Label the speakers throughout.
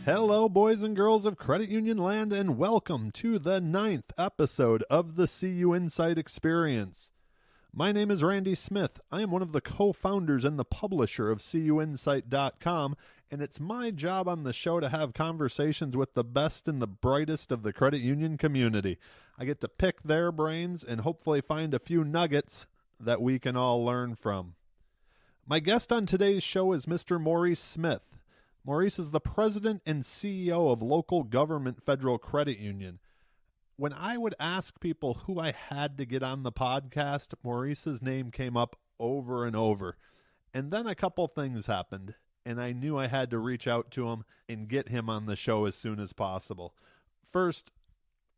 Speaker 1: Hello, boys and girls of Credit Union Land, and welcome to the 9th episode of the CUInsight Experience. My name is Randy Smith. I am one of the co-founders and the publisher of CUInsight.com, and it's my job on the show to have conversations with the best and the brightest of the credit union community. I get to pick their brains and hopefully find a few nuggets that we can all learn from. My guest on today's show is Mr. Maurice Smith. Maurice is the president and CEO of Local Government Federal Credit Union. When I would ask people who I had to get on the podcast, Maurice's name came up over and over. And then a couple things happened, and I knew I had to reach out to him and get him on the show as soon as possible. First,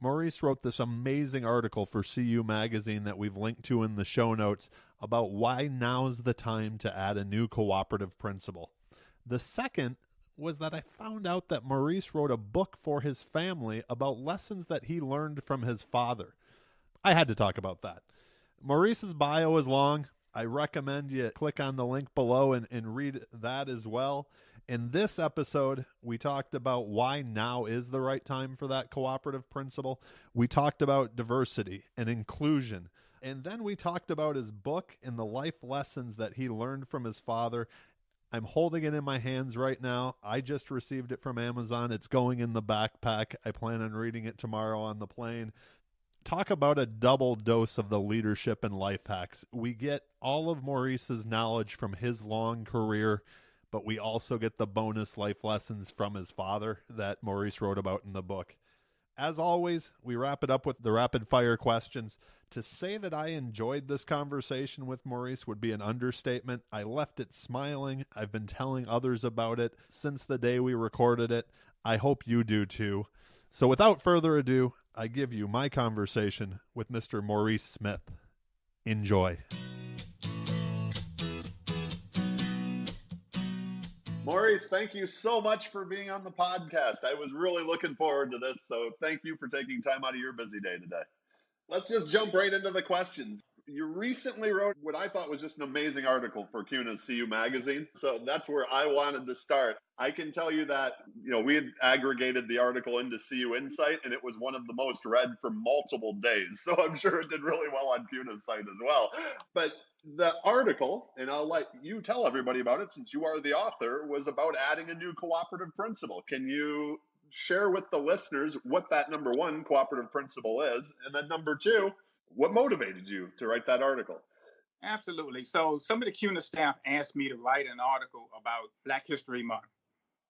Speaker 1: Maurice wrote this amazing article for CU Magazine that we've linked to in the show notes about why now's the time to add a new cooperative principle. The second was that I found out that Maurice wrote a book for his family about lessons that he learned from his father. I had to talk about that. Maurice's bio is long. I recommend you click on the link below and read that as well. In this episode, we talked about why now is the right time for that cooperative principle. We talked about diversity and inclusion. And then we talked about his book and the life lessons that he learned from his father. I'm holding it in my hands right now. I just received it from Amazon. It's going in the backpack. I plan on reading it tomorrow on the plane. Talk about a double dose of the leadership and life hacks. We get all of Maurice's knowledge from his long career, but we also get the bonus life lessons from his father that Maurice wrote about in the book. As always, we wrap it up with the rapid fire questions. To say that I enjoyed this conversation with Maurice would be an understatement. I left it smiling. I've been telling others about it since the day we recorded it. I hope you do too. So without further ado, I give you my conversation with Mr. Maurice Smith. Enjoy. Maurice, thank you so much for being on the podcast. I was really looking forward to this, so thank you for taking time out of your busy day today. Let's just jump right into the questions. You recently wrote what I thought was just an amazing article for CUNA's CU Magazine, so that's where I wanted to start. I can tell you that, we had aggregated the article into CUInsight, and it was one of the most read for multiple days, so I'm sure it did really well on CUNA's site as well. But the article, and I'll let you tell everybody about it since you are the author, was about adding a new cooperative principle. Can you share with the listeners what that number one cooperative principle is, and then number two, what motivated you to write that article?
Speaker 2: Absolutely. So some of the CUNA staff asked me to write an article about Black History Month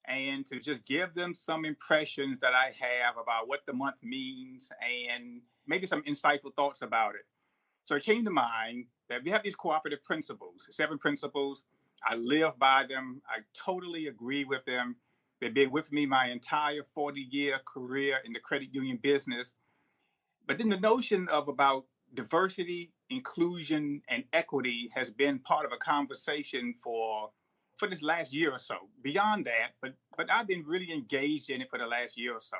Speaker 2: and to just give them some impressions that I have about what the month means and maybe some insightful thoughts about it. So it came to mind that we have these cooperative principles, 7 principles. I live by them. I totally agree with them. They've been with me my entire 40-year career in the credit union business. But then the notion of about diversity, inclusion, and equity has been part of a conversation for this last year or so. Beyond that, but I've been really engaged in it for the last year or so.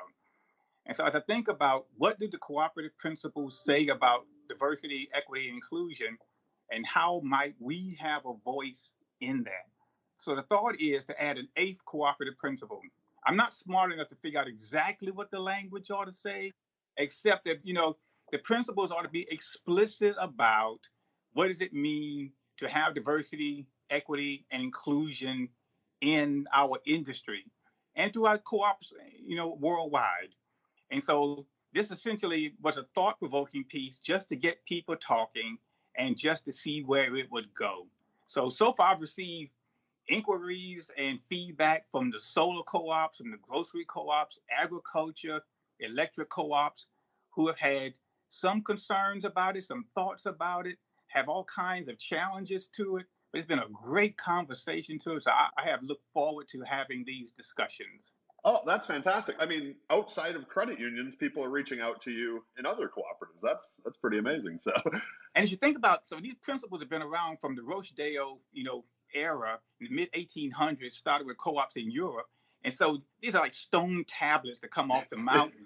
Speaker 2: And so as I think about what do the cooperative principles say about diversity, equity, and inclusion, and how might we have a voice in that? So the thought is to add an 8th cooperative principle. I'm not smart enough to figure out exactly what the language ought to say, except that, the principles ought to be explicit about what does it mean to have diversity, equity, and inclusion in our industry and throughout co-ops, worldwide. And so this essentially was a thought-provoking piece just to get people talking and just to see where it would go. So far I've received inquiries and feedback from the solar co-ops, from the grocery co-ops, agriculture, electric co-ops, who have had some concerns about it, some thoughts about it, have all kinds of challenges to it. But it's been a great conversation to it. So I have looked forward to having these discussions.
Speaker 1: Oh, that's fantastic. I mean, outside of credit unions, people are reaching out to you in other cooperatives. That's pretty amazing. So,
Speaker 2: and as you think about, so these principles have been around from the Rochdale, era in the mid 1800s, started with co-ops in Europe. And so these are like stone tablets that come off the mountain.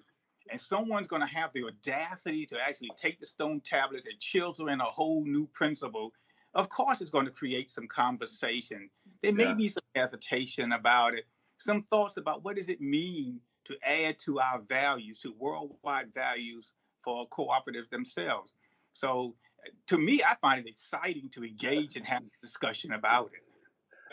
Speaker 2: And someone's going to have the audacity to actually take the stone tablets and chisel in a whole new principle. Of course, it's going to create some conversation. There may be some hesitation about it. some thoughts about what does it mean to add to our values, to worldwide values for cooperatives themselves. So to me, I find it exciting to engage and have a discussion about it.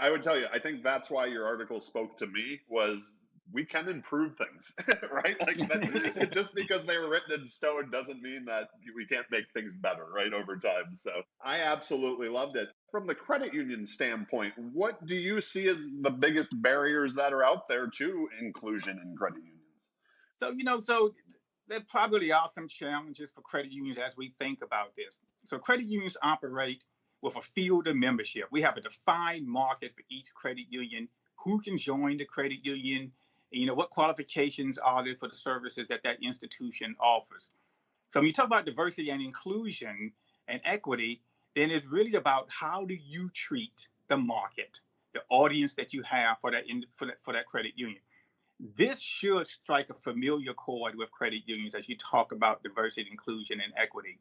Speaker 3: I would tell you, I think that's why your article spoke to me was we can improve things, right? Like that, just because they were written in stone doesn't mean that we can't make things better, right, over time. So I absolutely loved it. From the credit union standpoint, what do you see as the biggest barriers that are out there to inclusion in credit unions?
Speaker 2: So there probably are some challenges for credit unions as we think about this. So credit unions operate with a field of membership. We have a defined market for each credit union, who can join the credit union, what qualifications are there for the services that that institution offers. So when you talk about diversity and inclusion and equity, then it's really about how do you treat the market, the audience that you have for that credit union. This should strike a familiar chord with credit unions as you talk about diversity, inclusion, and equity.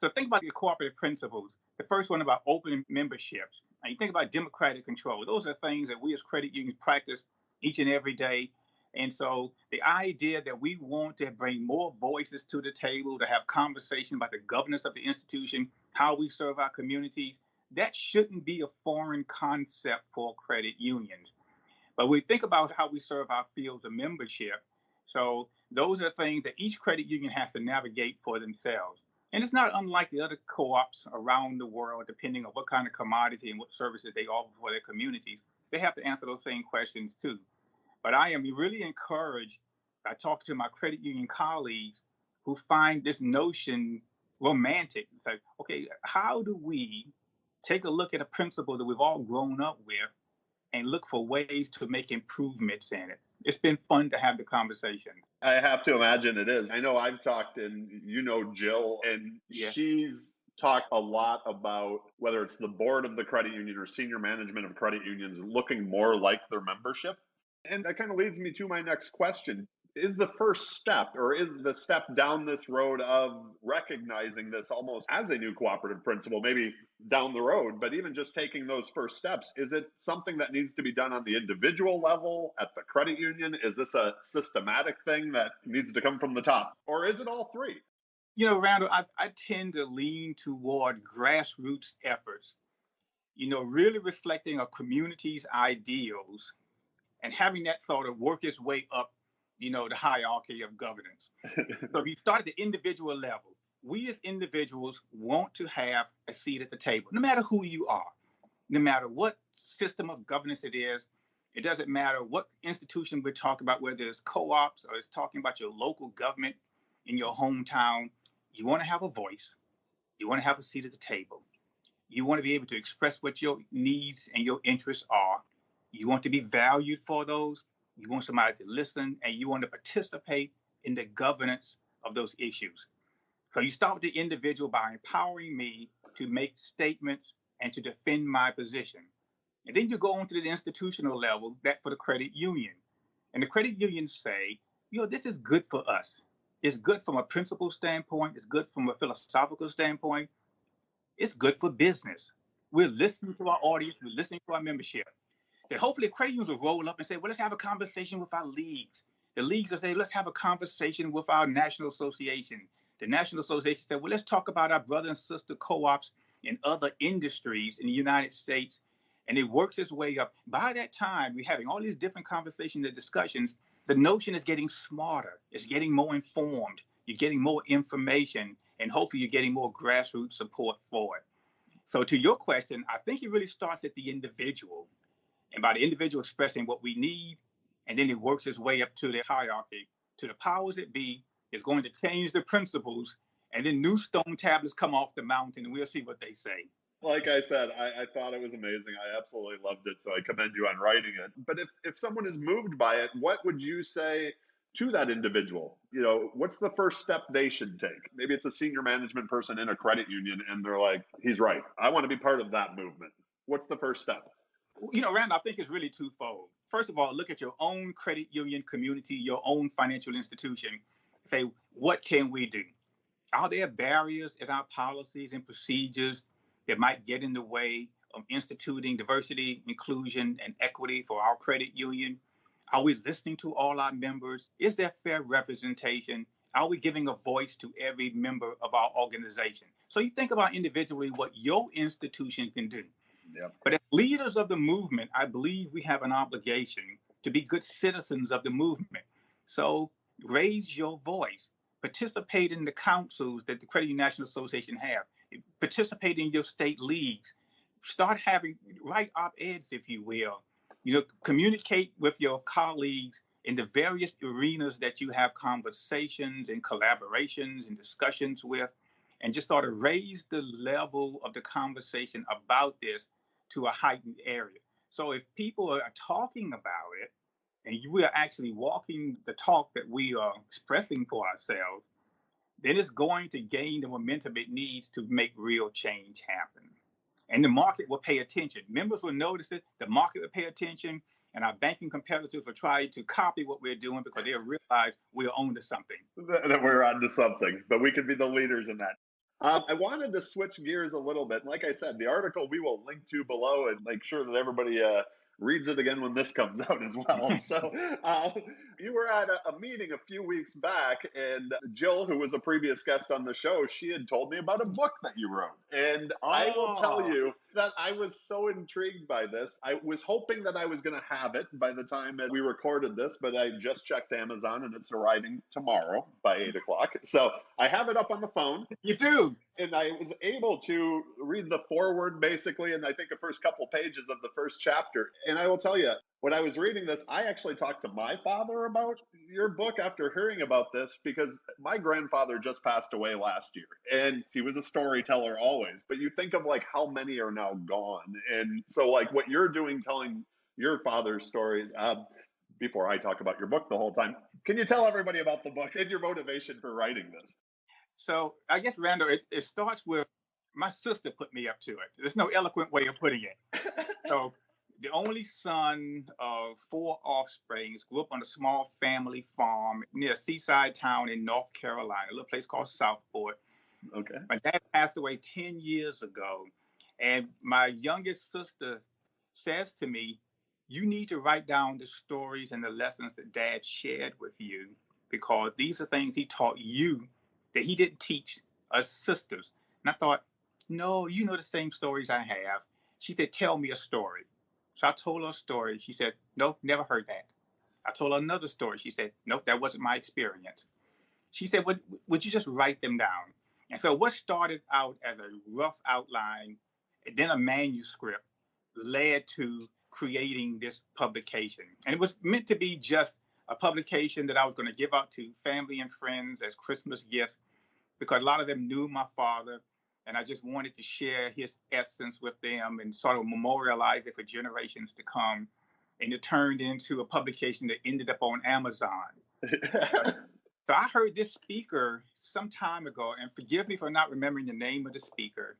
Speaker 2: So think about the cooperative principles. The first one about open memberships. And you think about democratic control. Those are things that we as credit unions practice each and every day. And so the idea that we want to bring more voices to the table, to have conversation about the governance of the institution, how we serve our communities, that shouldn't be a foreign concept for credit unions. But we think about how we serve our fields of membership. So those are things that each credit union has to navigate for themselves. And it's not unlike the other co-ops around the world, depending on what kind of commodity and what services they offer for their communities. They have to answer those same questions too. But I am really encouraged. I talk to my credit union colleagues who find this notion romantic. It's like, okay, how do we take a look at a principle that we've all grown up with and look for ways to make improvements in it? It's been fun to have the conversation.
Speaker 3: I have to imagine it is. I know I've talked, and Jill, and
Speaker 2: Yes.
Speaker 3: she's talked a lot about whether it's the board of the credit union or senior management of credit unions looking more like their membership. And that kind of leads me to my next question. Is the first step, or is the step down this road of recognizing this almost as a new cooperative principle, maybe down the road, but even just taking those first steps, is it something that needs to be done on the individual level at the credit union? Is this a systematic thing that needs to come from the top, or is it all three?
Speaker 2: Randall, I tend to lean toward grassroots efforts, really reflecting a community's ideals and having that sort of work its way up, the hierarchy of governance. So if you start at the individual level, we as individuals want to have a seat at the table, no matter who you are, no matter what system of governance it is. It doesn't matter what institution we're talking about, whether it's co-ops or it's talking about your local government in your hometown. You want to have a voice. You want to have a seat at the table. You want to be able to express what your needs and your interests are. You want to be valued for those. You want somebody to listen, and you want to participate in the governance of those issues. So you start with the individual by empowering me to make statements and to defend my position. And then you go on to the institutional level, that for the credit union. And the credit unions say, this is good for us. It's good from a principle standpoint. It's good from a philosophical standpoint. It's good for business. We're listening to our audience. We're listening to our membership. Then hopefully credit unions will roll up and say, well, let's have a conversation with our leagues. The leagues will say, let's have a conversation with our national association. The national association said, well, let's talk about our brother and sister co-ops in other industries in the United States. And it works its way up. By that time, we're having all these different conversations and discussions. The notion is getting smarter. It's getting more informed. You're getting more information, and hopefully you're getting more grassroots support for it. So to your question, I think it really starts at the individual, and by the individual expressing what we need, and then it works its way up to the hierarchy, to the powers that be, is going to change the principles, and then new stone tablets come off the mountain, and we'll see what they say.
Speaker 3: Like I said, I thought it was amazing. I absolutely loved it, so I commend you on writing it. But if someone is moved by it, what would you say to that individual? What's the first step they should take? Maybe it's a senior management person in a credit union, and they're like, he's right. I want to be part of that movement. What's the first step?
Speaker 2: Rand, I think it's really twofold. First of all, look at your own credit union community, your own financial institution. Say, what can we do? Are there barriers in our policies and procedures that might get in the way of instituting diversity, inclusion, and equity for our credit union? Are we listening to all our members? Is there fair representation? Are we giving a voice to every member of our organization? So you think about individually what your institution can do.
Speaker 3: Yep.
Speaker 2: But as leaders of the movement, I believe we have an obligation to be good citizens of the movement. So raise your voice, participate in the councils that the Credit Union National Association have, participate in your state leagues, start having, write op-eds, if you will, communicate with your colleagues in the various arenas that you have conversations and collaborations and discussions with, and just sort of raise the level of the conversation about this to a heightened area. So if people are talking about it and we are actually walking the talk that we are expressing for ourselves, then it's going to gain the momentum it needs to make real change happen. And the market will pay attention. Members will notice it, the market will pay attention, and our banking competitors will try to copy what we're doing because they'll realize we're on to something.
Speaker 3: That we're on to something, but we could be the leaders in that. I wanted to switch gears a little bit. Like I said, the article we will link to below and make sure that everybody reads it again when this comes out as well. So you were at a meeting a few weeks back, and Jill, who was a previous guest on the show, she had told me about a book that you wrote. And I will tell you that I was so intrigued by this. I was hoping that I was going to have it by the time that we recorded this, but I just checked Amazon and it's arriving tomorrow by 8 o'clock. So I have it up on the phone.
Speaker 2: You do?
Speaker 3: And I was able to read the foreword basically, and I think the first couple pages of the first chapter. And I will tell you, when I was reading this, I actually talked to my father about your book after hearing about this, because my grandfather just passed away last year, and he was a storyteller always. But you think of like how many are now gone. And so like what you're doing, telling your father's stories, before I talk about your book the whole time, can you tell everybody about the book and your motivation for writing this?
Speaker 2: So I guess, Randall, it starts with my sister put me up to it. There's no eloquent way of putting it. So the only son of 4 offsprings, grew up on a small family farm near a seaside town in North Carolina, a little place called Southport.
Speaker 3: Okay.
Speaker 2: My dad passed away 10 years ago. And my youngest sister says to me, you need to write down the stories and the lessons that Dad shared with you, because these are things he taught you that he didn't teach us sisters. And I thought, no, you know the same stories I have. She said, tell me a story. So I told her a story. She said, nope, never heard that. I told her another story. She said, nope, that wasn't my experience. She said, would you just write them down? And so what started out as a rough outline, and then a manuscript, led to creating this publication. And it was meant to be just a publication that I was going to give out to family and friends as Christmas gifts, because a lot of them knew my father, and I just wanted to share his essence with them and sort of memorialize it for generations to come. And it turned into a publication that ended up on Amazon. So I heard this speaker some time ago, and forgive me for not remembering the name of the speaker,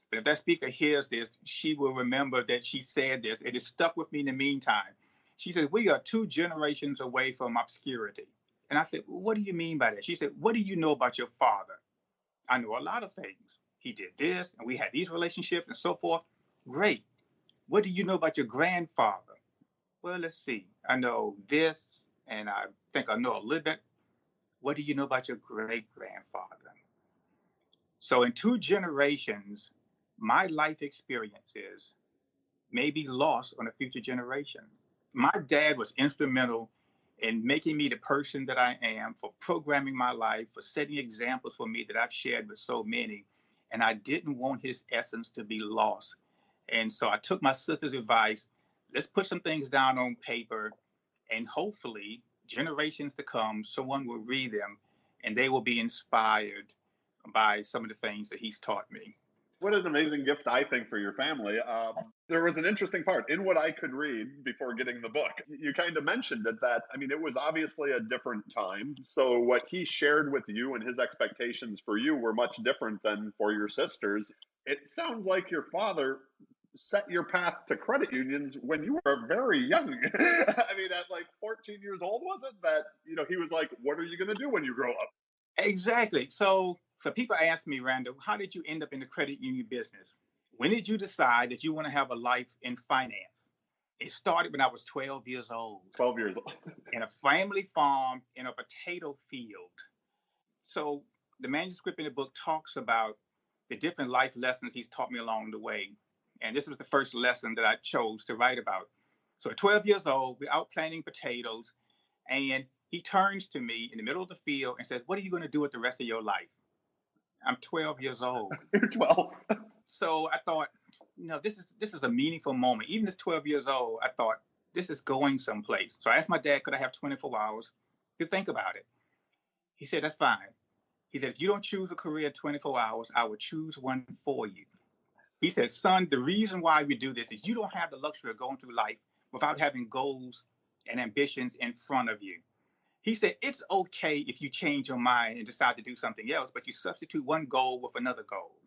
Speaker 2: but if that speaker hears this, she will remember that she said this. It has stuck with me in the meantime. She said, we are 2 generations away from obscurity. And I said, well, what do you mean by that? She said, what do you know about your father? I know a lot of things. He did this, and we had these relationships and so forth. Great. What do you know about your grandfather? Well, let's see. I know this, and I think I know a little bit. What do you know about your great-grandfather? So in 2 generations, my life experiences may be lost on a future generation. My dad was instrumental in making me the person that I am, for programming my life, for setting examples for me that I've shared with so many. And I didn't want his essence to be lost. And so I took my sister's advice. Let's put some things down on paper, and hopefully generations to come, someone will read them and they will be inspired by some of the things that he's taught me.
Speaker 3: What an amazing gift, I think, for your family. There was an interesting part in what I could read before getting the book. You kind of mentioned it, that, I mean, it was obviously a different time. So what he shared with you and his expectations for you were much different than for your sisters. It sounds like your father set your path to credit unions when you were very young. I mean, at like 14 years old, was it, that, he was like, what are you going to do when you grow up?
Speaker 2: Exactly. So people ask me, Randall, how did you end up in the credit union business? When did you decide that you want to have a life in finance? It started when I was 12 years old
Speaker 3: 12 years old.
Speaker 2: in a family farm in a potato field. So the manuscript in the book talks about the different life lessons he's taught me along the way. And this was the first lesson that I chose to write about. So at 12 years old, we're out planting potatoes, and he turns to me in the middle of the field and says, "What are you going to do with the rest of your life?" I'm 12 years old.
Speaker 3: You're 12.
Speaker 2: So I thought, this is a meaningful moment. Even as 12 years old, I thought this is going someplace. So I asked my dad, could I have 24 hours to think about it? He said, that's fine. He said, if you don't choose a career in 24 hours, I will choose one for you. He said, son, the reason why we do this is you don't have the luxury of going through life without having goals and ambitions in front of you. He said, it's okay if you change your mind and decide to do something else, but you substitute one goal with another goal.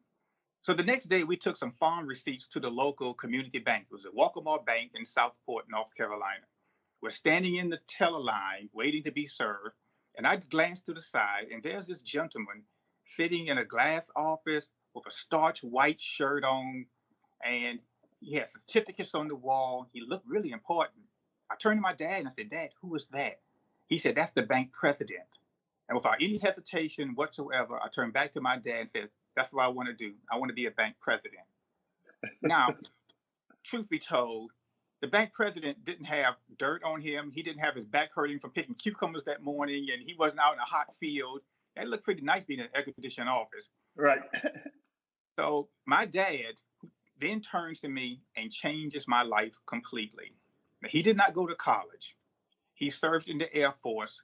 Speaker 2: So the next day, we took some farm receipts to the local community bank. It was a Walkmore Bank in Southport, North Carolina. We're standing in the teller line waiting to be served. And I glanced to the side, and there's this gentleman sitting in a glass office with a starched white shirt on, and he had certificates on the wall. He looked really important. I turned to my dad and I said, Dad, who is that? He said, that's the bank president. And without any hesitation whatsoever, I turned back to my dad and said, that's what I want to do. I want to be a bank president. Now, truth be told, the bank president didn't have dirt on him. He didn't have his back hurting from picking cucumbers that morning, and he wasn't out in a hot field. It looked pretty nice being in an air-conditioned office.
Speaker 3: Right.
Speaker 2: So my dad then turns to me and changes my life completely. Now, he did not go to college. He served in the Air Force.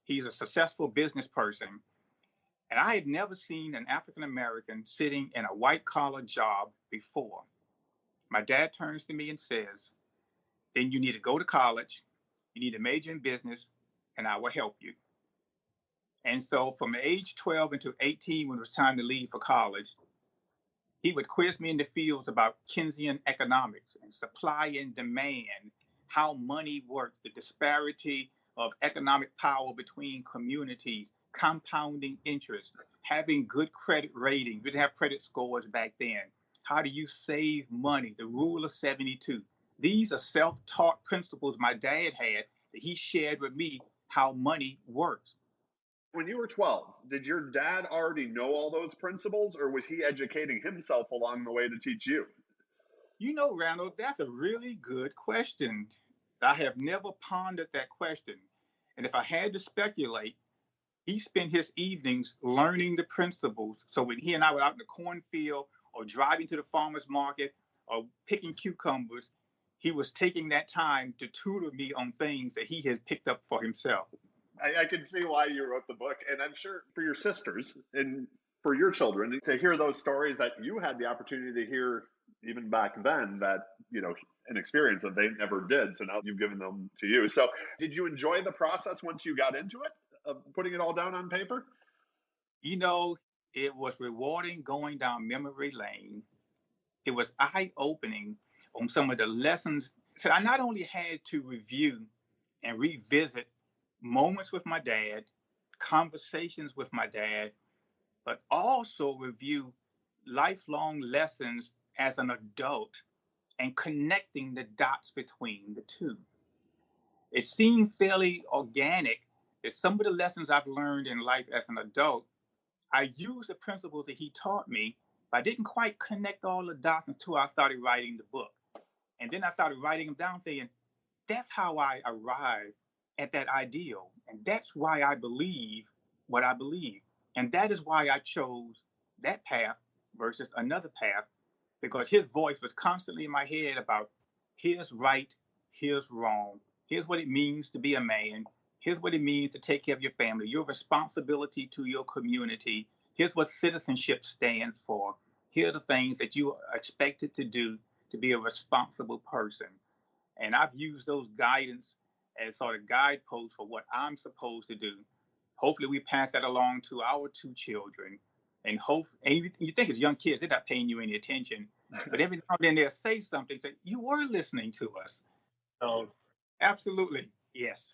Speaker 2: He's a successful business person. And I had never seen an African American sitting in a white collar job before. My dad turns to me and says, then you need to go to college, you need to major in business, and I will help you. And so from age 12 until 18, when it was time to leave for college, he would quiz me in the fields about Keynesian economics and supply and demand, how money works, the disparity of economic power between communities, compounding interest, having good credit ratings. We didn't have credit scores back then. How do you save money? The rule of 72. These are self-taught principles my dad had that he shared with me how money works.
Speaker 3: When you were 12, did your dad already know all those principles, or was he educating himself along the way to teach you?
Speaker 2: You know, Randall, that's a really good question. I have never pondered that question. And if I had to speculate, he spent his evenings learning the principles. So when he and I were out in the cornfield or driving to the farmer's market or picking cucumbers, he was taking that time to tutor me on things that he had picked up for himself.
Speaker 3: I can see why you wrote the book, and I'm sure for your sisters and for your children to hear those stories that you had the opportunity to hear even back then, that, an experience that they never did. So now you've given them to you. So did you enjoy the process once you got into it, of putting it all down on paper?
Speaker 2: It was rewarding going down memory lane. It was eye-opening on some of the lessons. So I not only had to review and revisit moments with my dad, conversations with my dad, but also review lifelong lessons as an adult and connecting the dots between the two. It seemed fairly organic that some of the lessons I've learned in life as an adult, I used the principles that he taught me, but I didn't quite connect all the dots until I started writing the book. And then I started writing them down saying, that's how I arrived at that ideal. And that's why I believe what I believe. And that is why I chose that path versus another path, because his voice was constantly in my head about here's right, here's wrong, here's what it means to be a man, here's what it means to take care of your family, your responsibility to your community, here's what citizenship stands for, here are the things that you are expected to do to be a responsible person. And I've used those guidance as sort of guideposts for what I'm supposed to do. Hopefully we pass that along to our two children. And you think as young kids, they're not paying you any attention. But every now and then they'll say something, say, you were listening to us. So absolutely, yes.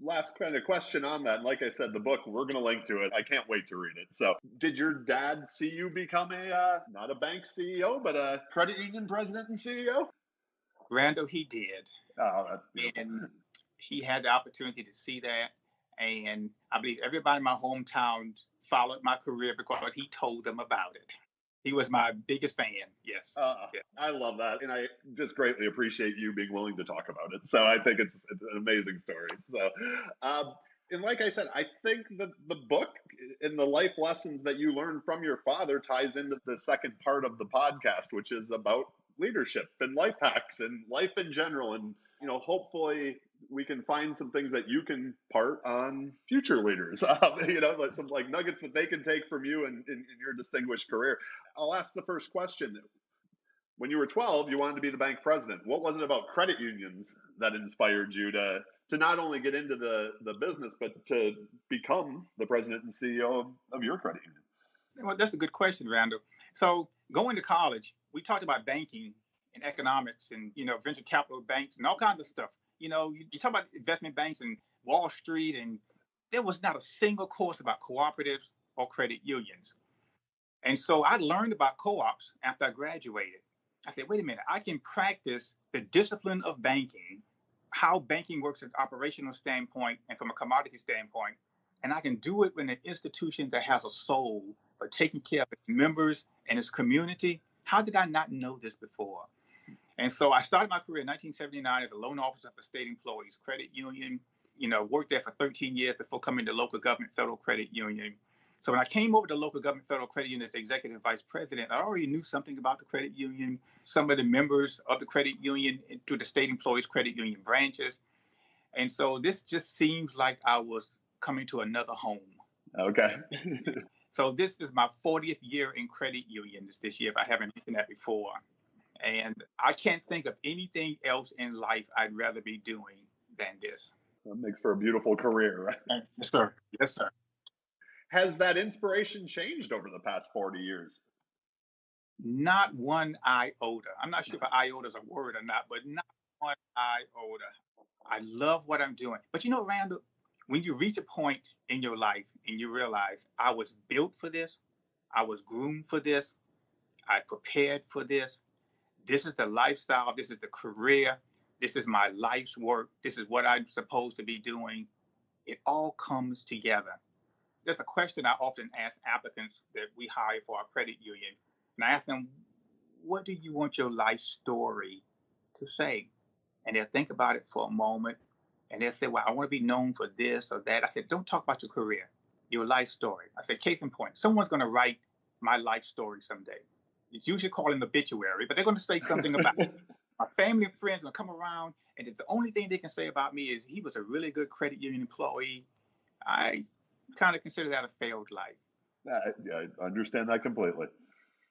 Speaker 3: Last kind of question on that. Like I said, the book, we're going to link to it. I can't wait to read it. So did your dad see you become not a bank CEO, but a credit union president and CEO?
Speaker 2: Randall, he did.
Speaker 3: Oh, that's beautiful.
Speaker 2: And he had the opportunity to see that. And I believe everybody in my hometown followed my career because he told them about it. He was my biggest fan. Yes. Yeah.
Speaker 3: I love that, and I just greatly appreciate you being willing to talk about it. So I think it's an amazing story. So, and like I said, I think that the book and the life lessons that you learned from your father ties into the second part of the podcast, which is about leadership and life hacks and life in general. And hopefully we can find some things that you can part on future leaders. Like some like nuggets that they can take from you in your distinguished career. I'll ask the first question. When you were 12, you wanted to be the bank president. What was it about credit unions that inspired you to not only get into the business, but to become the president and CEO of your credit union?
Speaker 2: Well, that's a good question, Randall. So going to college, we talked about banking and economics and, venture capital banks and all kinds of stuff. You talk about investment banks and Wall Street, and there was not a single course about cooperatives or credit unions. And so I learned about co-ops after I graduated. I said, wait a minute, I can practice the discipline of banking, how banking works at an operational standpoint and from a commodity standpoint. And I can do it in an institution that has a soul for taking care of its members and its community. How did I not know this before? And so I started my career in 1979 as a loan officer for state employees credit union, worked there for 13 years before coming to local government federal credit union. So when I came over to local government federal credit union as executive vice president, I already knew something about the credit union, some of the members of the credit union through the state employees credit union branches. And so this just seems like I was coming to another home.
Speaker 3: Okay.
Speaker 2: So this is my 40th year in credit unions this year, if I haven't mentioned that before. And I can't think of anything else in life I'd rather be doing than this.
Speaker 3: That makes for a beautiful career, right?
Speaker 2: Yes, sir. Yes, sir.
Speaker 3: Has that inspiration changed over the past 40 years?
Speaker 2: Not one iota. I'm not sure if iota is a word or not, but not one iota. I love what I'm doing. But Randall, when you reach a point in your life and you realize I was built for this, I was groomed for this, I prepared for this, this is the lifestyle, this is the career, this is my life's work, this is what I'm supposed to be doing, it all comes together. There's a question I often ask applicants that we hire for our credit union. And I ask them, what do you want your life story to say? And they'll think about it for a moment. And they'll say, well, I want to be known for this or that. I said, don't talk about your career, your life story. I said, case in point, someone's going to write my life story someday. It's usually called an obituary, but they're going to say something about it. My family and friends will come around, and the only thing they can say about me is he was a really good credit union employee. I kind of consider that a failed life.
Speaker 3: I understand that completely.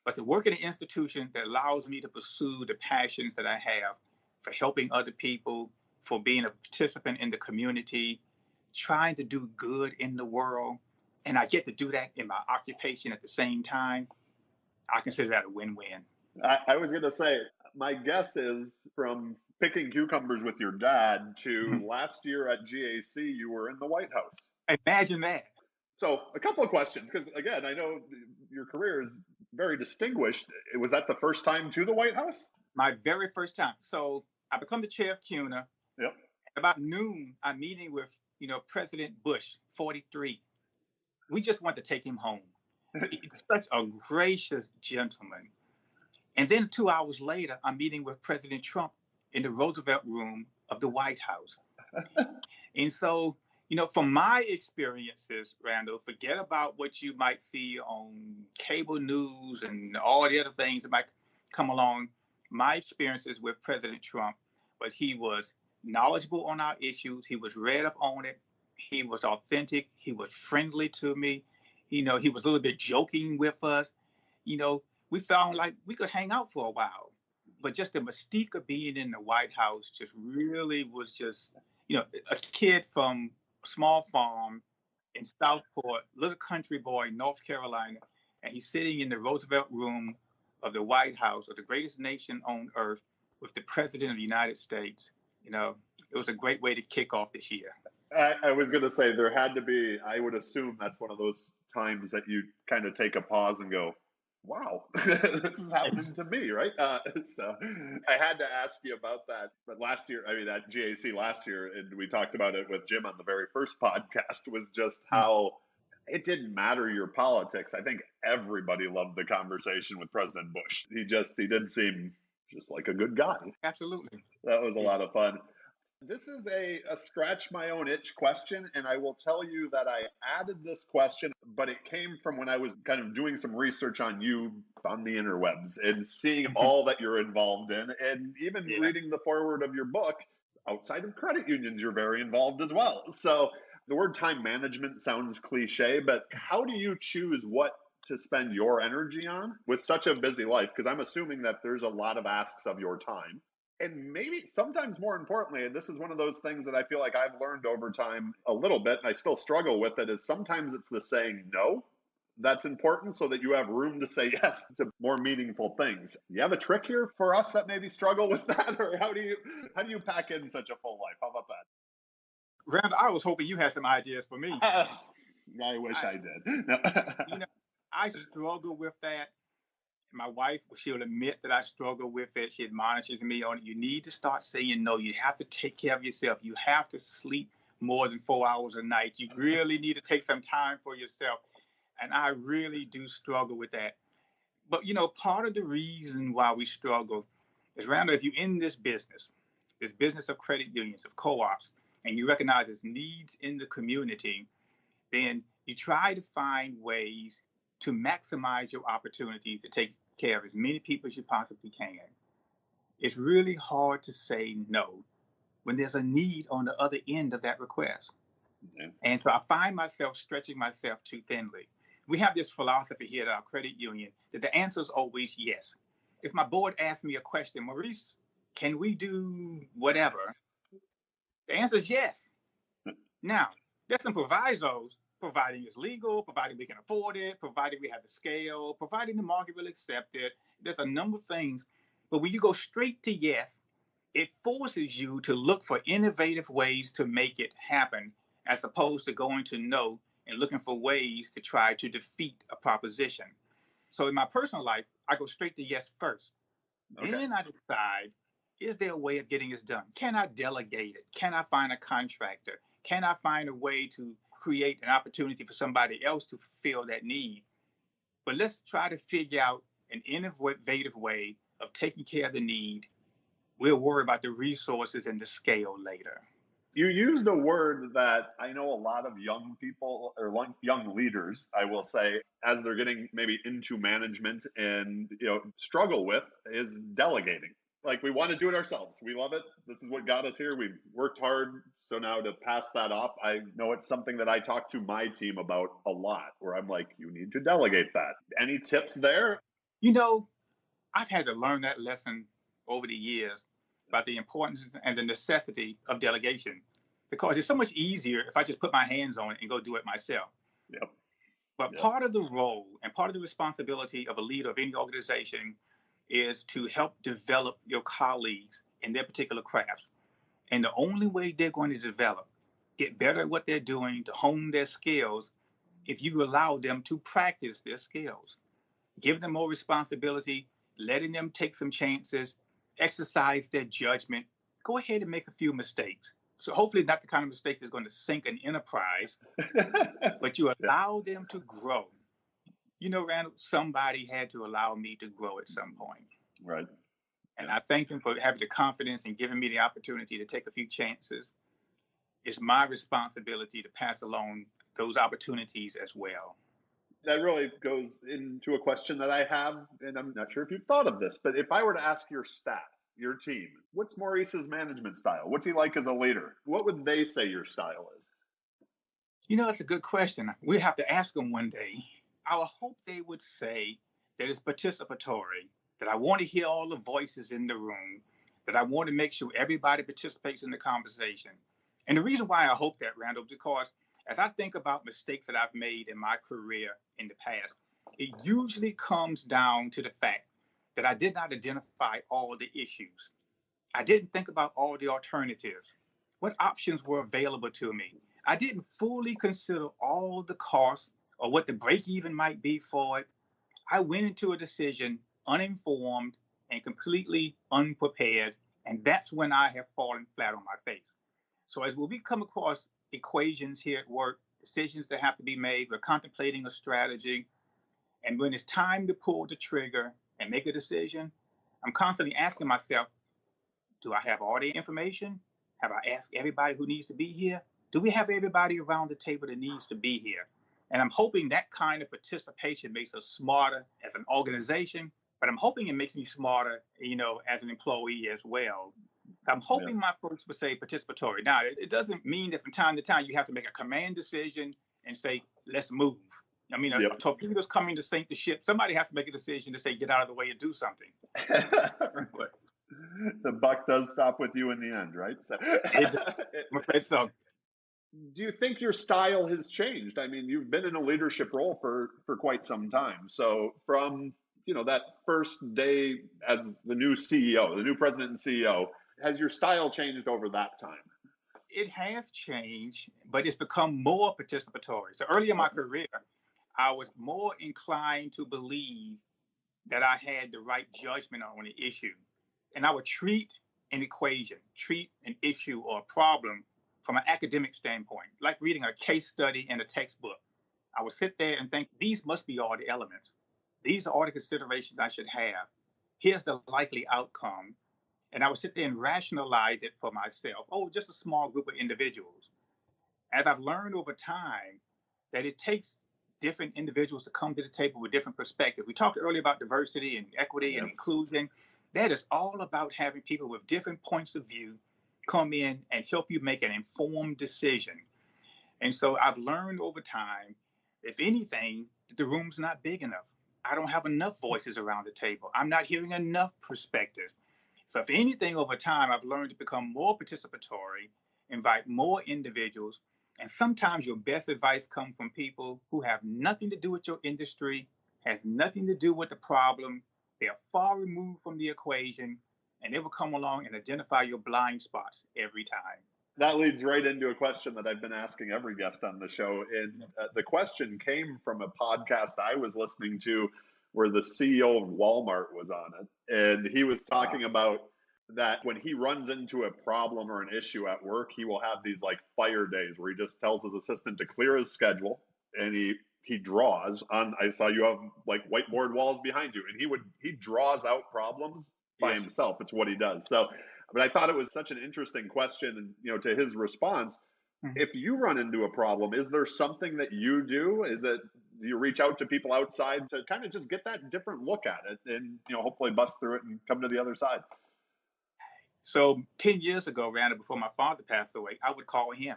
Speaker 2: But to work in an institution that allows me to pursue the passions that I have for helping other people, for being a participant in the community, trying to do good in the world, and I get to do that in my occupation at the same time, I consider that a win-win.
Speaker 3: I was going to say, my guess is from picking cucumbers with your dad to last year at GAC, you were in the White House.
Speaker 2: Imagine that.
Speaker 3: So a couple of questions, because again, I know your career is very distinguished. Was that the first time to the White House?
Speaker 2: My very first time. So I become the chair of CUNA.
Speaker 3: Yep.
Speaker 2: About noon, I'm meeting with, President Bush, 43. We just want to take him home. He's such a gracious gentleman. And then 2 hours later, I'm meeting with President Trump in the Roosevelt room of the White House. And so, from my experiences, Randall, forget about what you might see on cable news and all the other things that might come along. My experiences with President Trump was he was knowledgeable on our issues. He was read up on it. He was authentic. He was friendly to me. He was a little bit joking with us. We found like we could hang out for a while. But just the mystique of being in the White House just really was just, a kid from a small farm in Southport, little country boy, North Carolina, and he's sitting in the Roosevelt room of the White House, of the greatest nation on earth, with the President of the United States. It was a great way to kick off this year.
Speaker 3: I was going to say there had to be, I would assume that's one of those times that you kind of take a pause and go, Wow, this is happening to me, right? So I had to ask you about that. But last year, I mean, at GAC last year, and we talked about it with Jim on the very first podcast, was just how it didn't matter your politics. I think everybody loved the conversation with President Bush. He did seem just like a good guy.
Speaker 2: Absolutely.
Speaker 3: That was a lot of fun. This is a scratch my own itch question, and I will tell you that I added this question, but it came from when I was kind of doing some research on you on the interwebs and seeing all that you're involved in, and even reading the foreword of your book. Outside of credit unions, you're very involved as well. So the word time management sounds cliche, but how do you choose what to spend your energy on with such a busy life? Because I'm assuming that there's a lot of asks of your time. And maybe sometimes more importantly, and this is one of those things that I feel like I've learned over time a little bit, and I still struggle with it, is sometimes it's the saying no that's important so that you have room to say yes to more meaningful things. You have a trick here for us that maybe struggle with that? Or how do you pack in such a full life? How about that?
Speaker 2: Randall, I was hoping you had some ideas for me.
Speaker 3: I wish I did.
Speaker 2: I struggle with that. My wife, she'll admit that I struggle with it. She admonishes me on it. You need to start saying no. You have to take care of yourself. You have to sleep more than 4 hours a night. You really need to take some time for yourself. And I really do struggle with that. But, part of the reason why we struggle is, Randall, if you're in this business of credit unions, of co-ops, and you recognize there's needs in the community, then you try to find ways to maximize your opportunities to take care of as many people as you possibly can. It's really hard to say no when there's a need on the other end of that request. Yeah. And so I find myself stretching myself too thinly. We have this philosophy here at our credit union that the answer is always yes. If my board asks me a question, Maurice, can we do whatever? The answer is yes. Now, there's some provisos, providing it's legal, providing we can afford it, providing we have the scale, providing the market will accept it. There's a number of things. But when you go straight to yes, it forces you to look for innovative ways to make it happen, as opposed to going to no and looking for ways to try to defeat a proposition. So in my personal life, I go straight to yes first. Okay. Then I decide, is there a way of getting this done? Can I delegate it? Can I find a contractor? Can I find a way to create an opportunity for somebody else to fulfill that need? But let's try to figure out an innovative way of taking care of the need. We'll worry about the resources and the scale later.
Speaker 3: You used a word that I know a lot of young people or young leaders, I will say, as they're getting maybe into management and struggle with, is delegating. Like, we want to do it ourselves. We love it. This is what got us here. We've worked hard. So now to pass that off, I know it's something that I talk to my team about a lot, where I'm like, you need to delegate that. Any tips there?
Speaker 2: I've had to learn that lesson over the years about the importance and the necessity of delegation, because it's so much easier if I just put my hands on it and go do it myself.
Speaker 3: Yep.
Speaker 2: But part of the role and part of the responsibility of a leader of any organization is to help develop your colleagues in their particular crafts. And the only way they're going to develop, get better at what they're doing, to hone their skills, if you allow them to practice their skills. Give them more responsibility, letting them take some chances, exercise their judgment, go ahead and make a few mistakes. So hopefully not the kind of mistakes that's going to sink an enterprise, but you allow them to grow. Randall, somebody had to allow me to grow at some point.
Speaker 3: Right.
Speaker 2: And I thank them for having the confidence and giving me the opportunity to take a few chances. It's my responsibility to pass along those opportunities as well.
Speaker 3: That really goes into a question that I have, and I'm not sure if you've thought of this, but if I were to ask your staff, your team, what's Maurice's management style? What's he like as a leader? What would they say your style is?
Speaker 2: That's a good question. We have to ask them one day. I would hope they would say that it's participatory, that I want to hear all the voices in the room, that I want to make sure everybody participates in the conversation. And the reason why I hope that, Randall, because as I think about mistakes that I've made in my career in the past, it usually comes down to the fact that I did not identify all the issues. I didn't think about all the alternatives. What options were available to me? I didn't fully consider all the costs or what the break even might be for it. I went into a decision uninformed and completely unprepared, and that's when I have fallen flat on my face. So as we come across equations here at work, decisions that have to be made, we're contemplating a strategy, and when it's time to pull the trigger and make a decision, I'm constantly asking myself, do I have all the information? Have I asked everybody who needs to be here? Do we have everybody around the table that needs to be here? And I'm hoping that kind of participation makes us smarter as an organization, but I'm hoping it makes me smarter, as an employee as well. I'm hoping my folks would say participatory. Now, it doesn't mean that from time to time you have to make a command decision and say, let's move. I mean, a torpedo's coming to sink the ship. Somebody has to make a decision to say, get out of the way and do something.
Speaker 3: The buck does stop with you in the end, right? So,
Speaker 2: I'm afraid so.
Speaker 3: Do you think your style has changed? I mean, you've been in a leadership role for quite some time. So from, that first day as the new CEO, the new president and CEO, has your style changed over that time?
Speaker 2: It has changed, but it's become more participatory. So early in my career, I was more inclined to believe that I had the right judgment on an issue. And I would treat an equation, treat an issue or a problem from an academic standpoint, like reading a case study in a textbook. I would sit there and think, these must be all the elements. These are all the considerations I should have. Here's the likely outcome. And I would sit there and rationalize it for myself. Oh, just a small group of individuals. As I've learned over time that it takes different individuals to come to the table with different perspectives. We talked earlier about diversity and equity and inclusion. That is all about having people with different points of view come in and help you make an informed decision. And so I've learned over time, if anything, the room's not big enough. I don't have enough voices around the table. I'm not hearing enough perspectives. So if anything, over time, I've learned to become more participatory, invite more individuals, and sometimes your best advice comes from people who have nothing to do with your industry, has nothing to do with the problem. They are far removed from the equation, and they will come along and identify your blind spots every time.
Speaker 3: That leads right into a question that I've been asking every guest on the show. And the question came from a podcast I was listening to where the CEO of Walmart was on it. And he was talking about that when he runs into a problem or an issue at work, he will have these like fire days where he just tells his assistant to clear his schedule and he draws on. I saw you have like whiteboard walls behind you, and he draws out problems by himself. It's what he does. So, but I thought it was such an interesting question, and to his response, if you run into a problem, is there something that you do? Is it you reach out to people outside to kind of just get that different look at it, and hopefully bust through it and come to the other side?
Speaker 2: So 10 years ago, Randa, before my father passed away, I would call him.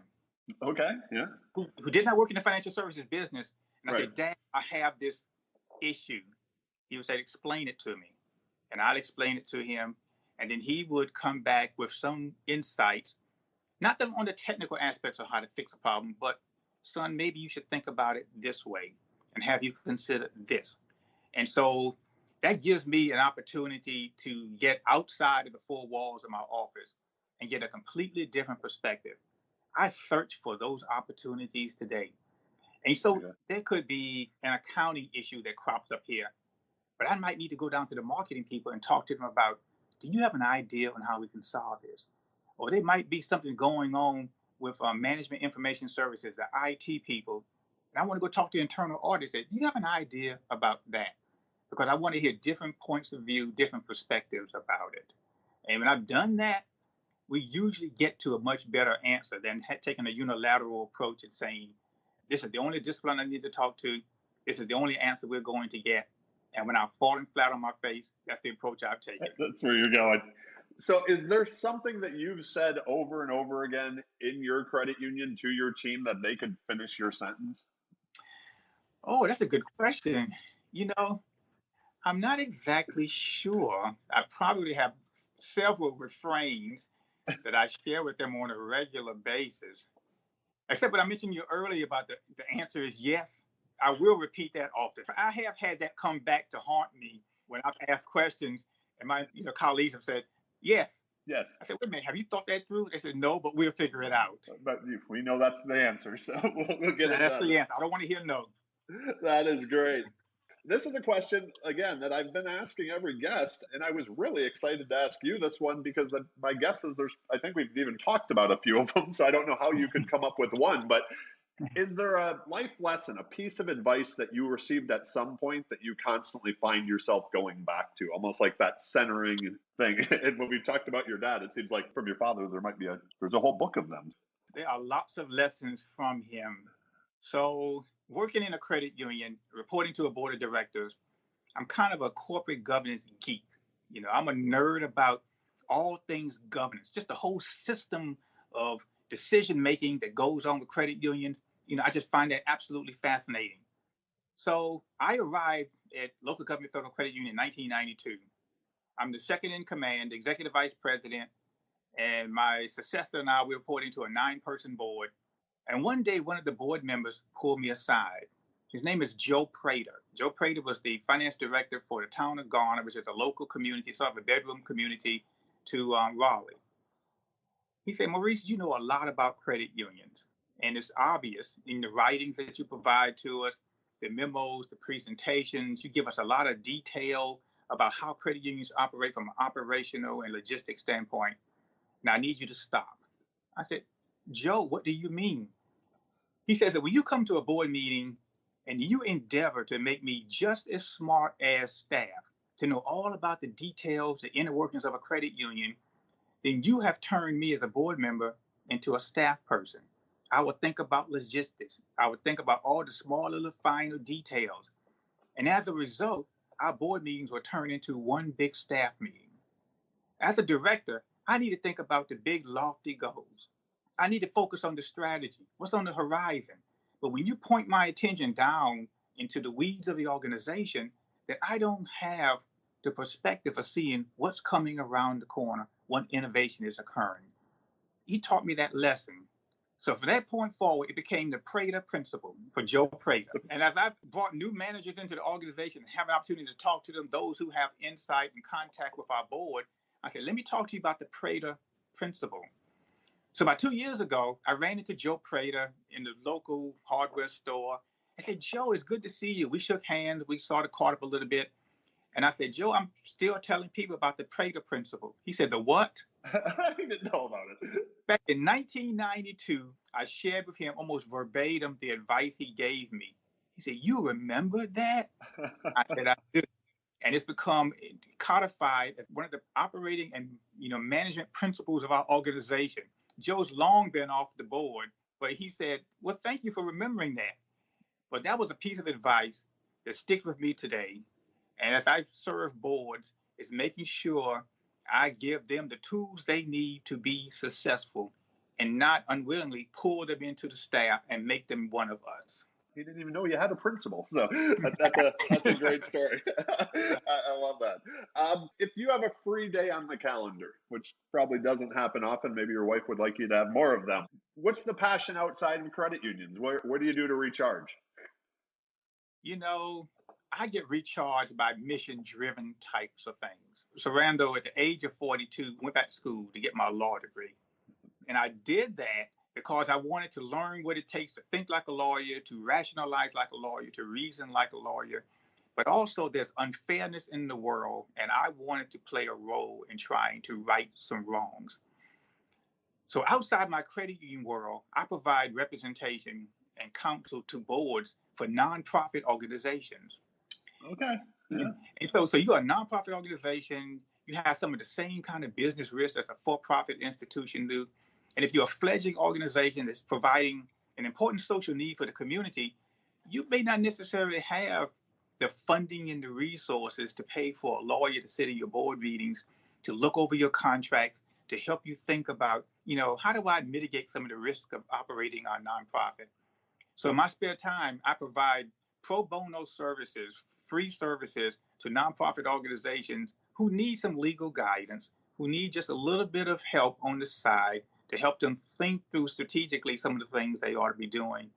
Speaker 3: Okay, yeah.
Speaker 2: Who did not work in the financial services business. And I said, Dad, I have this issue. He would say, explain it to me. And I'd explain it to him. And then he would come back with some insights, not on the technical aspects of how to fix a problem, but son, maybe you should think about it this way and have you consider this. And so that gives me an opportunity to get outside of the four walls of my office and get a completely different perspective. I search for those opportunities today. And so there could be an accounting issue that crops up here, but I might need to go down to the marketing people and talk to them about, do you have an idea on how we can solve this? Or there might be something going on with management information services, the IT people, and I want to go talk to the internal auditors. Do you have an idea about that? Because I want to hear different points of view, different perspectives about it. And when I've done that, we usually get to a much better answer than taking a unilateral approach and saying, this is the only discipline I need to talk to. This is the only answer we're going to get. And when I'm falling flat on my face, that's the approach I've taken.
Speaker 3: That's where you're going. So is there something that you've said over and over again in your credit union to your team that they could finish your sentence?
Speaker 2: Oh, that's a good question. I'm not exactly sure. I probably have several refrains that I share with them on a regular basis. Except what I mentioned to you earlier about the answer is yes. I will repeat that often. I have had that come back to haunt me when I've asked questions and my colleagues have said, yes.
Speaker 3: Yes.
Speaker 2: I said, wait a minute, have you thought that through? They said, no, but we'll figure it out.
Speaker 3: But we know that's the answer, so we'll get it done.
Speaker 2: That's the answer. I don't want to hear no.
Speaker 3: That is great. This is a question, again, that I've been asking every guest, and I was really excited to ask you this one because my guess is I think we've even talked about a few of them, so I don't know how you could come up with one, but is there a life lesson, a piece of advice that you received at some point that you constantly find yourself going back to, almost like that centering thing? And when we talked about your dad, it seems like from your father, there's a whole book of them.
Speaker 2: There are lots of lessons from him. So, working in a credit union, reporting to a board of directors, I'm kind of a corporate governance geek. I'm a nerd about all things governance, just the whole system of decision making that goes on with credit unions. I just find that absolutely fascinating. So I arrived at Local Government Federal Credit Union in 1992. I'm the second in command, executive vice president, and my successor and I, we're reporting to a 9-person board. And one day, one of the board members pulled me aside. His name is Joe Prater. Joe Prater was the finance director for the town of Garner, which is a local community, sort of a bedroom community to Raleigh. He said, Maurice, you know a lot about credit unions, and it's obvious in the writings that you provide to us, the memos, the presentations. You give us a lot of detail about how credit unions operate from an operational and logistics standpoint. Now, I need you to stop. I said, Joe, what do you mean? He says that when you come to a board meeting and you endeavor to make me just as smart as staff, to know all about the details, the inner workings of a credit union, then you have turned me as a board member into a staff person. I would think about logistics. I would think about all the small little finer details. And as a result, our board meetings were turned into one big staff meeting. As a director, I need to think about the big lofty goals. I need to focus on the strategy, what's on the horizon. But when you point my attention down into the weeds of the organization, then I don't have the perspective of seeing what's coming around the corner, what innovation is occurring. He taught me that lesson. So from that point forward, it became the Prater principle for Joe Prater. And as I've brought new managers into the organization and have an opportunity to talk to them, those who have insight and contact with our board, I said, let me talk to you about the Prater principle. So about 2 years ago, I ran into Joe Prater in the local hardware store. I said, Joe, it's good to see you. We shook hands. We sort of caught up a little bit. And I said, Joe, I'm still telling people about the Prater principle. He said, the what?
Speaker 3: I didn't know about it.
Speaker 2: Back in 1992, I shared with him almost verbatim the advice he gave me. He said, you remember that? I said, I do. And it's become codified as one of the operating and management principles of our organization. Joe's long been off the board, but he said, well, thank you for remembering that. But that was a piece of advice that sticks with me today. And as I serve boards, is making sure I give them the tools they need to be successful and not unwillingly pull them into the staff and make them one of us.
Speaker 3: He didn't even know you had a principal. So that's a great story. I love that. If you have a free day on the calendar, which probably doesn't happen often, maybe your wife would like you to have more of them. What's the passion outside of credit unions? What do you do to recharge?
Speaker 2: I get recharged by mission-driven types of things. Sorando, at the age of 42, went back to school to get my law degree. And I did that because I wanted to learn what it takes to think like a lawyer, to rationalize like a lawyer, to reason like a lawyer. But also there's unfairness in the world, and I wanted to play a role in trying to right some wrongs. So outside my credit union world, I provide representation and counsel to boards for nonprofit organizations.
Speaker 3: Okay. Yeah.
Speaker 2: And so you're a nonprofit organization, you have some of the same kind of business risks as a for-profit institution do. And if you're a fledgling organization that's providing an important social need for the community, you may not necessarily have the funding and the resources to pay for a lawyer to sit in your board meetings, to look over your contracts, to help you think about, how do I mitigate some of the risk of operating our nonprofit? So in my spare time, I provide pro bono services, free services to nonprofit organizations who need some legal guidance, who need just a little bit of help on the side to help them think through strategically some of the things they ought to be doing.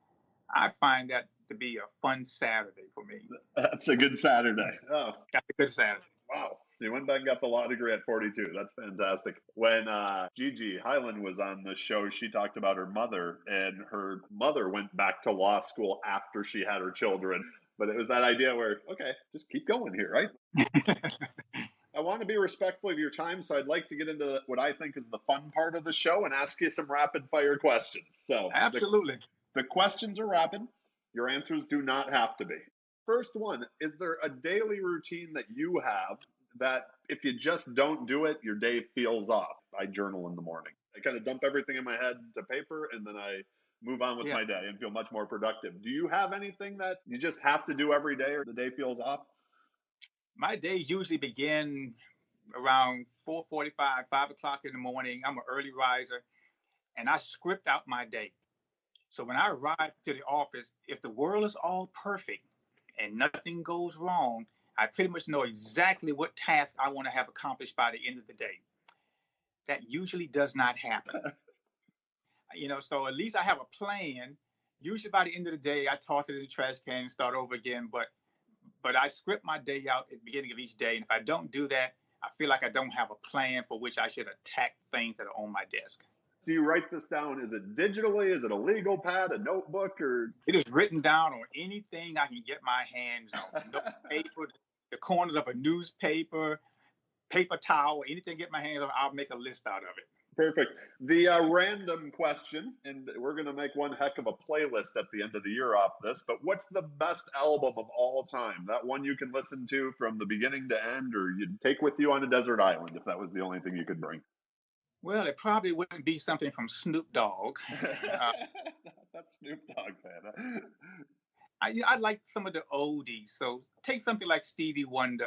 Speaker 2: I find that to be a fun Saturday for me.
Speaker 3: That's a good Saturday. Oh,
Speaker 2: that's a good Saturday.
Speaker 3: Wow. You went back and got the law degree at 42. That's fantastic. When Gigi Highland was on the show, she talked about her mother, and her mother went back to law school after she had her children. But it was that idea where, okay, just keep going here, right? I want to be respectful of your time, so I'd like to get into what I think is the fun part of the show and ask you some rapid fire questions. So
Speaker 2: Absolutely.
Speaker 3: the questions are rapid. Your answers do not have to be. First one, is there a daily routine that you have that if you just don't do it, your day feels off? I journal in the morning. I kind of dump everything in my head to paper and then I move on with
Speaker 2: Yeah.
Speaker 3: my day and feel much more productive. Do you have anything that you just have to do every day or the day feels off?
Speaker 2: My days usually begin around 4:45, 5 o'clock in the morning. I'm an early riser, and I script out my day. So when I arrive to the office, if the world is all perfect and nothing goes wrong, I pretty much know exactly what task I want to have accomplished by the end of the day. That usually does not happen. So at least I have a plan. Usually by the end of the day, I toss it in the trash can and start over again. But I script my day out at the beginning of each day. And if I don't do that, I feel like I don't have a plan for which I should attack things that are on my desk.
Speaker 3: Do you write this down? Is it digitally? Is it a legal pad, a notebook, or?
Speaker 2: It is written down on anything I can get my hands on. No paper, the corners of a newspaper, paper towel, anything I get my hands on, I'll make a list out of it.
Speaker 3: Perfect. The random question, and we're going to make one heck of a playlist at the end of the year off this, but what's the best album of all time? That one you can listen to from the beginning to end, or you'd take with you on a desert island if that was the only thing you could bring?
Speaker 2: Well, it probably wouldn't be something from Snoop Dogg.
Speaker 3: That's Snoop Dogg fan.
Speaker 2: I like some of the oldies. So take something like Stevie Wonder,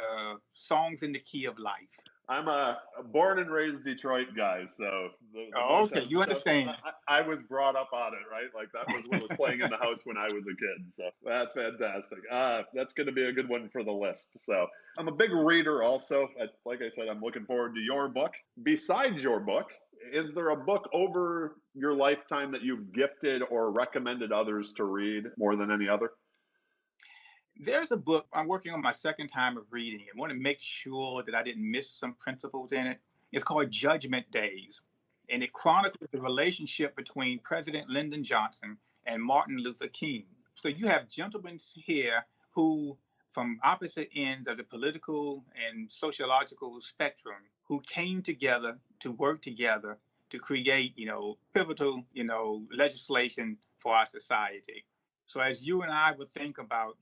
Speaker 2: Songs in the Key of Life.
Speaker 3: I'm a born and raised Detroit guy, so the
Speaker 2: Oh,
Speaker 3: most
Speaker 2: okay, you
Speaker 3: stuff,
Speaker 2: understand.
Speaker 3: I was brought up on it, right? Like that was what was playing in the house when I was a kid. So that's fantastic. That's going to be a good one for the list. So I'm a big reader also. Like I said, I'm looking forward to your book. Besides your book, is there a book over your lifetime that you've gifted or recommended others to read more than any other?
Speaker 2: There's a book I'm working on my second time of reading. I want to make sure that I didn't miss some principles in it. It's called Judgment Days, and it chronicles the relationship between President Lyndon Johnson and Martin Luther King. So you have gentlemen here who, from opposite ends of the political and sociological spectrum, who came together to work together to create, pivotal, legislation for our society. So as you and I would think about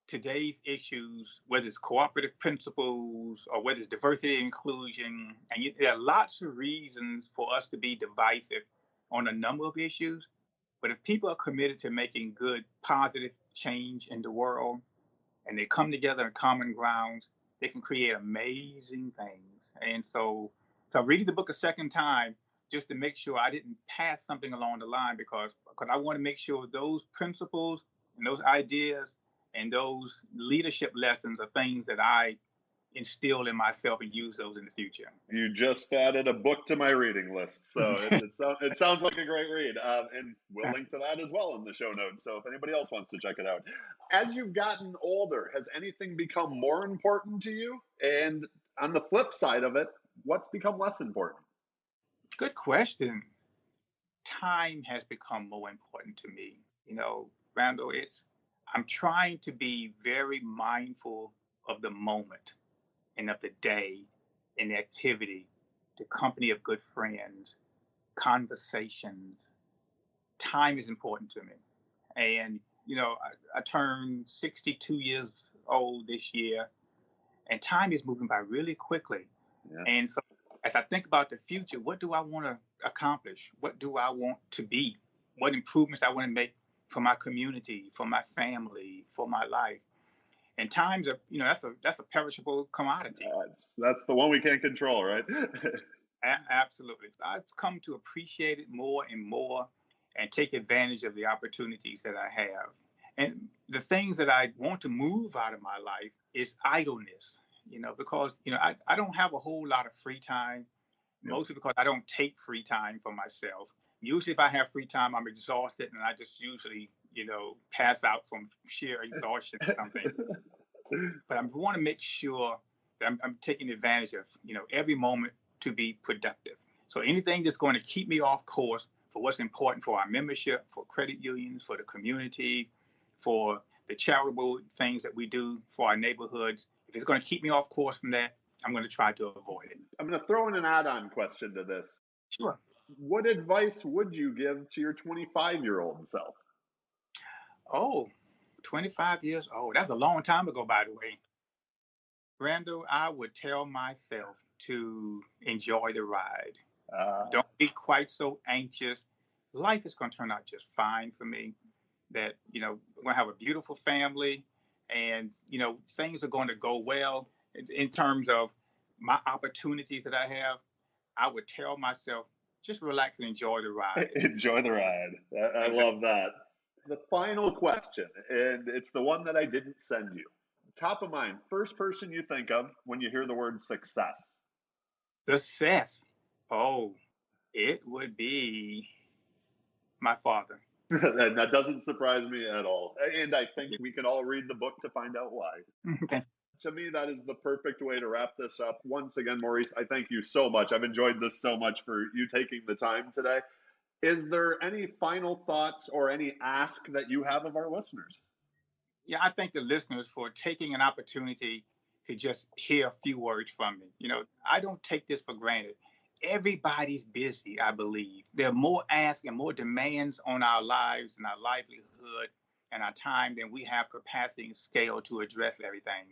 Speaker 2: today's issues, whether it's cooperative principles or whether it's diversity and inclusion, and there are lots of reasons for us to be divisive on a number of issues. But if people are committed to making good, positive change in the world, and they come together on common grounds, they can create amazing things. And so I'm reading the book a second time just to make sure I didn't pass something along the line because I want to make sure those principles and those ideas and those leadership lessons are things that I instill in myself and use those in the future.
Speaker 3: You just added a book to my reading list, so it sounds like a great read, and we'll link to that as well in the show notes. So if anybody else wants to check it out, as you've gotten older, has anything become more important to you? And on the flip side of it, what's become less important?
Speaker 2: Good question. Time has become more important to me. Randall, I'm trying to be very mindful of the moment and of the day and the activity, the company of good friends, conversations. Time is important to me. And, I turned 62 years old this year, and time is moving by really quickly.
Speaker 3: Yeah.
Speaker 2: And so as I think about the future, what do I want to accomplish? What do I want to be? What improvements I want to make for my community, for my family, for my life? And times are, that's a perishable commodity.
Speaker 3: That's the one we can't control, right?
Speaker 2: Absolutely. I've come to appreciate it more and more and take advantage of the opportunities that I have. And the things that I want to move out of my life is idleness, because, I don't have a whole lot of free time, mostly because I don't take free time for myself. Usually, if I have free time, I'm exhausted and I just usually, pass out from sheer exhaustion or something. But I want to make sure that I'm taking advantage of, every moment to be productive. So anything that's going to keep me off course for what's important for our membership, for credit unions, for the community, for the charitable things that we do for our neighborhoods. If it's going to keep me off course from that, I'm going to try to avoid it.
Speaker 3: I'm going to throw in an add-on question to this.
Speaker 2: Sure.
Speaker 3: What advice would you give to your 25-year-old self?
Speaker 2: Oh, 25 years old. That's a long time ago, by the way. Randall, I would tell myself to enjoy the ride. Don't be quite so anxious. Life is going to turn out just fine for me. That, we're going to have a beautiful family, and, things are going to go well in terms of my opportunities that I have. I would tell myself, just relax and enjoy the ride.
Speaker 3: Enjoy the ride. I love that. The final question, and it's the one that I didn't send you. Top of mind, first person you think of when you hear the word success.
Speaker 2: Success. Oh, it would be my father.
Speaker 3: That doesn't surprise me at all. And I think we can all read the book to find out why.
Speaker 2: Okay.
Speaker 3: To me, that is the perfect way to wrap this up. Once again, Maurice, I thank you so much. I've enjoyed this so much for you taking the time today. Is there any final thoughts or any ask that you have of our listeners?
Speaker 2: Yeah, I thank the listeners for taking an opportunity to just hear a few words from me. I don't take this for granted. Everybody's busy, I believe. There are more asks and more demands on our lives and our livelihood and our time than we have capacity and scale to address everything.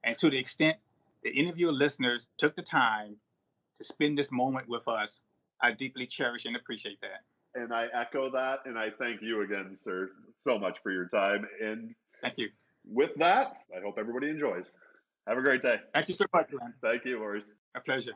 Speaker 2: And to the extent that any of your listeners took the time to spend this moment with us, I deeply cherish and appreciate that.
Speaker 3: And I echo that, and I thank you again, sir, so much for your time. And
Speaker 2: thank you.
Speaker 3: With that, I hope everybody enjoys. Have a great day.
Speaker 2: Thank you so much, Glenn.
Speaker 3: Thank you, Maurice.
Speaker 2: A pleasure.